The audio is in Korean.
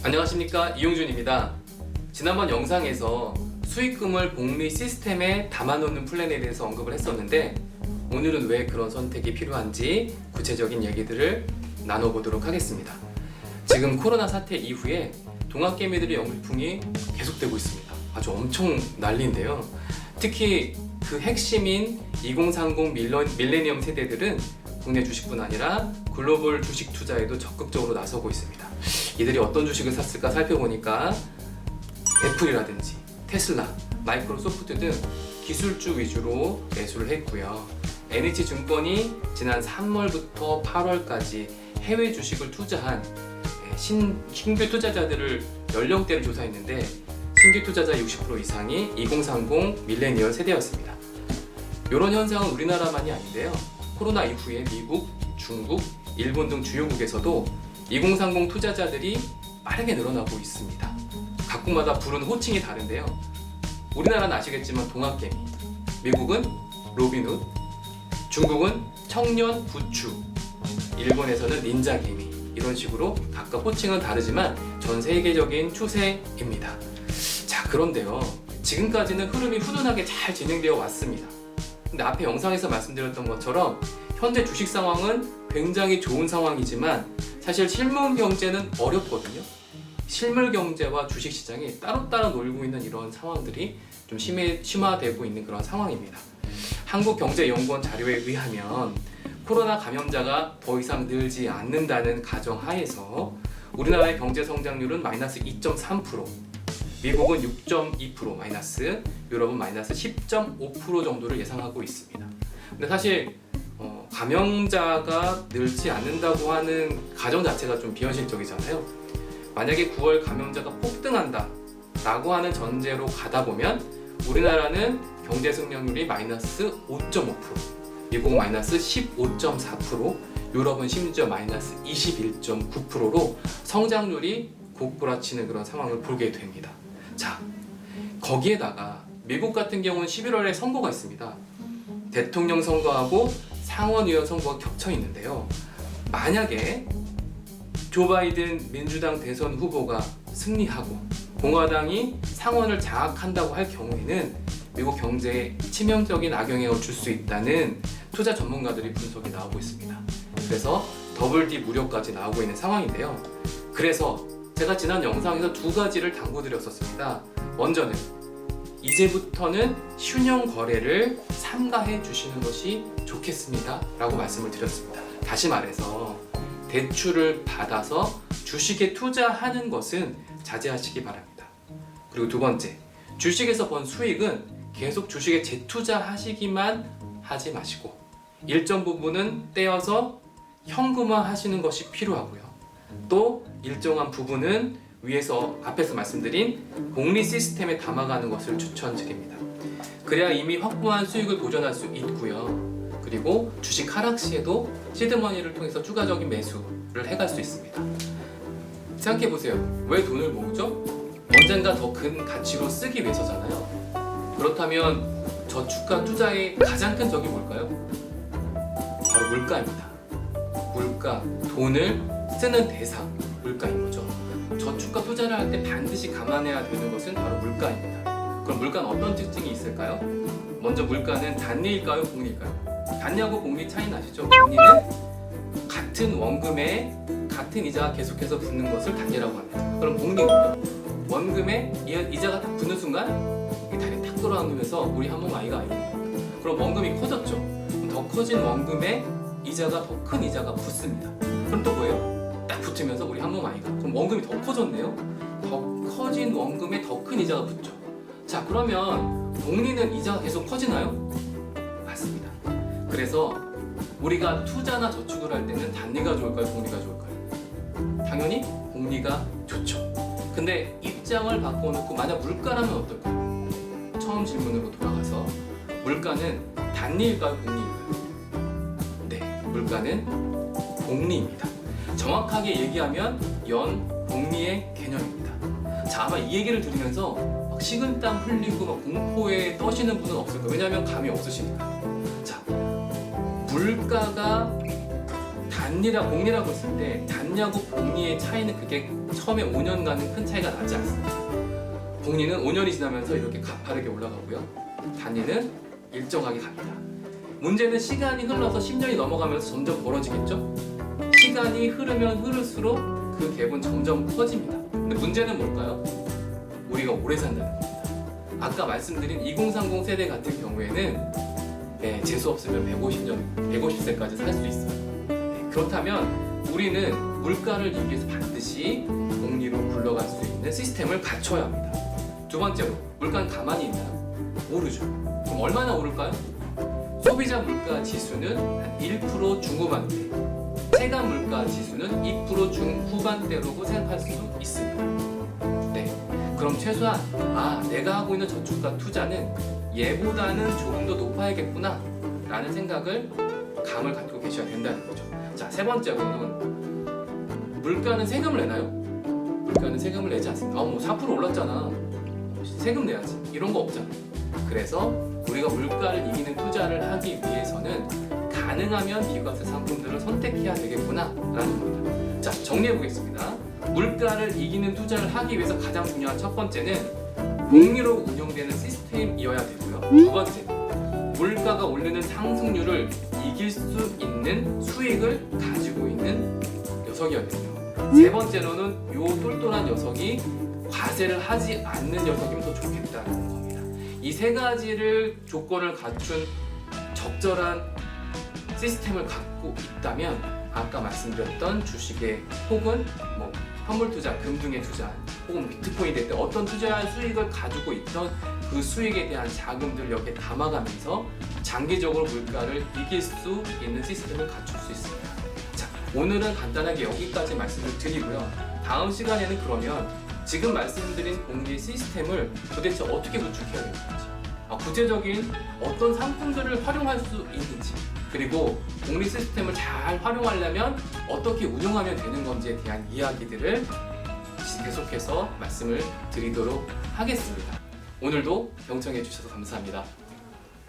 안녕하십니까, 이용준입니다. 지난번 영상에서 수익금을 복리 시스템에 담아놓는 플랜에 대해서 언급을 했었는데, 오늘은 왜 그런 선택이 필요한지 구체적인 얘기들을 나눠보도록 하겠습니다. 지금 코로나 사태 이후에 동학개미들의 열풍이 계속되고 있습니다. 아주 엄청 난리인데요. 특히 그 핵심인 2030 밀레니엄 세대들은 국내 주식뿐 아니라 글로벌 주식 투자에도 적극적으로 나서고 있습니다. 이들이 어떤 주식을 샀을까 살펴보니까 애플이라든지 테슬라, 마이크로소프트 등 기술주 위주로 매수를 했고요. NH증권이 지난 3월부터 8월까지 해외 주식을 투자한 신규 투자자들을 연령대를 조사했는데, 신규 투자자 60% 이상이 2030 밀레니얼 세대였습니다. 이런 현상은 우리나라만이 아닌데요. 코로나 이후에 미국, 중국, 일본 등 주요국에서도 2030 투자자들이 빠르게 늘어나고 있습니다. 각국마다 부르는 호칭이 다른데요. 우리나라는 아시겠지만 동학개미, 미국은 로빈훗, 중국은 청년 부추, 일본에서는 닌자개미, 이런 식으로 각각 호칭은 다르지만 전 세계적인 추세입니다. 자, 그런데요, 지금까지는 흐름이 훈훈하게 잘 진행되어 왔습니다. 근데 앞에 영상에서 말씀드렸던 것처럼 현재 주식 상황은 굉장히 좋은 상황이지만 사실 실물 경제는 어렵거든요. 실물 경제와 주식 시장이 따로따로 놀고 있는 이런 상황들이 좀 심화되고 있는 그런 상황입니다. 한국경제연구원 자료에 의하면 코로나 감염자가 더 이상 늘지 않는다는 가정하에서 우리나라의 경제 성장률은 마이너스 2.3%, 미국은 6.2% 마이너스, 유럽은 마이너스 10.5% 정도를 예상하고 있습니다. 근데 사실 감염자가 늘지 않는다고 하는 가정 자체가 좀 비현실적이잖아요. 만약에 9월 감염자가 폭등한다 라고 하는 전제로 가다 보면 우리나라는 경제 성장률이 마이너스 5.5%, 미국 마이너스 15.4%, 유럽은 심지어 마이너스 21.9%로 성장률이 고꾸라치는 그런 상황을 보게 됩니다. 자, 거기에다가 미국 같은 경우는 11월에 선거가 있습니다. 대통령 선거하고 상원의원 선거가 겹쳐 있는데요. 만약에 조 바이든 민주당 대선 후보가 승리하고 공화당이 상원을 장악한다고 할 경우에는 미국 경제에 치명적인 악영향을 줄 수 있다는 투자 전문가들의 분석이 나오고 있습니다. 그래서 더블 D 무료까지 나오고 있는 상황인데요. 그래서 제가 지난 영상에서 두 가지를 당부드렸었습니다. 먼저는 이제부터는 신용 거래를 삼가해 주시는 것이 좋겠습니다 라고 말씀을 드렸습니다. 다시 말해서 대출을 받아서 주식에 투자하는 것은 자제하시기 바랍니다. 그리고 두 번째, 주식에서 번 수익은 계속 주식에 재투자하시기만 하지 마시고 일정 부분은 떼어서 현금화 하시는 것이 필요하고요. 또 일정한 부분은 위에서 앞에서 말씀드린 복리 시스템에 담아가는 것을 추천드립니다. 그래야 이미 확보한 수익을 보존할 수 있고요. 그리고 주식 하락 시에도 시드머니를 통해서 추가적인 매수를 해갈 수 있습니다. 생각해보세요. 왜 돈을 모으죠? 언젠가 더 큰 가치로 쓰기 위해서잖아요. 그렇다면 저축과 투자의 가장 큰 적이 뭘까요? 바로 물가입니다. 물가, 돈을 쓰는 대상, 물가인 거죠. 저축과 투자를 할 때 반드시 감안해야 되는 것은 바로 물가입니다. 그럼 물가는 어떤 특징이 있을까요? 먼저 물가는 단리일까요, 복리일까요? 단리하고 복리 차이는 아시죠? 단리는 같은 원금에 같은 이자가 계속해서 붙는 것을 단리라고 합니다. 그럼 복리는요? 원금에 이자가 딱 붙는 순간 다리 탁 돌아가면서 우리 한몸 아이가 아닙니다. 그럼 원금이 커졌죠? 그럼 더 커진 원금에 이자가 더 큰 이자가 붙습니다. 그럼 또 뭐예요? 딱 붙으면서 우리 한몸 아이가, 그럼 원금이 더 커졌네요? 더 커진 원금에 더 큰 이자가 붙죠. 자, 그러면 복리는 이자가 계속 커지나요? 맞습니다. 그래서 우리가 투자나 저축을 할 때는 단리가 좋을까요, 복리가 좋을까요? 당연히 복리가 좋죠. 근데 입장을 바꿔놓고 만약 물가라면 어떨까요? 처음 질문으로 돌아가서 물가는 단리일까요, 복리일까요? 네, 물가는 복리입니다. 정확하게 얘기하면 연 복리의 개념입니다. 자, 아마 이 얘기를 들으면서 막 식은땀 흘리고 막 공포에 떠시는 분은 없을 거예요. 왜냐하면 감이 없으시니까. 자, 물가가 단리랑 복리라고 했을 때 단리하고 복리의 차이는 그게 처음에 5년간은 큰 차이가 나지 않습니다. 복리는 5년이 지나면서 이렇게 가파르게 올라가고요. 단리는 일정하게 갑니다. 문제는 시간이 흘러서 10년이 넘어가면서 점점 벌어지겠죠? 시간이 흐르면 흐를수록 그 갭은 점점 커집니다. 근데 문제는 뭘까요? 우리가 오래 산다는 겁니다. 아까 말씀드린 2030 세대 같은 경우에는 재수 없으면 150세까지 살 수 있어요. 그렇다면 우리는 물가를 이기기 위해서 반드시 복리로 굴러갈 수 있는 시스템을 갖춰야 합니다. 두 번째로, 물가는 가만히 있나요? 오르죠. 그럼 얼마나 오를까요? 소비자 물가 지수는 한 1% 중후반대, 체감 물가 지수는 2% 중후반대라고 생각할 수 있습니다. 네, 그럼 최소한 내가 하고 있는 저축과 투자는 얘보다는 조금 더 높아야겠구나 라는 생각을 감을 갖고 계셔야 된다는 거죠. 자, 세 번째로는 물가는 세금을 내나요? 물가는 세금을 내지 않습니다. 4% 올랐잖아, 세금 내야지, 이런 거 없잖아. 그래서 우리가 물가를 이기는 투자를 하기 위해서는 가능하면 비과세 상품들을 선택해야 되겠구나 라는 겁니다. 자, 정리해 보겠습니다. 물가를 이기는 투자를 하기 위해서 가장 중요한 첫 번째는 복리로 운영되는 시스템이어야 되고요. 두 번째, 물가가 오르는 상승률을 이길 수 있는 수익을 가지고 있는 녀석이어야 되고요. 세 번째로는 요 똘똘한 녀석이 과세를 하지 않는 녀석이면 더 좋겠다는 겁니다. 이 세 가지를 조건을 갖춘 적절한 시스템을 갖고 있다면 아까 말씀드렸던 주식에 혹은 현물 투자, 금 등의 투자, 혹은 비트코인이 될 때 어떤 투자한 수익을 가지고 있던 그 수익에 대한 자금들을 여기에 담아가면서 장기적으로 물가를 이길 수 있는 시스템을 갖출 수 있습니다. 자, 오늘은 간단하게 여기까지 말씀을 드리고요. 다음 시간에는 그러면 지금 말씀드린 복리 시스템을 도대체 어떻게 구축해야 되는지, 구체적인 어떤 상품들을 활용할 수 있는지, 그리고 복리 시스템을 잘 활용하려면 어떻게 운영하면 되는 건지에 대한 이야기들을 계속해서 말씀을 드리도록 하겠습니다. 오늘도 경청해 주셔서 감사합니다.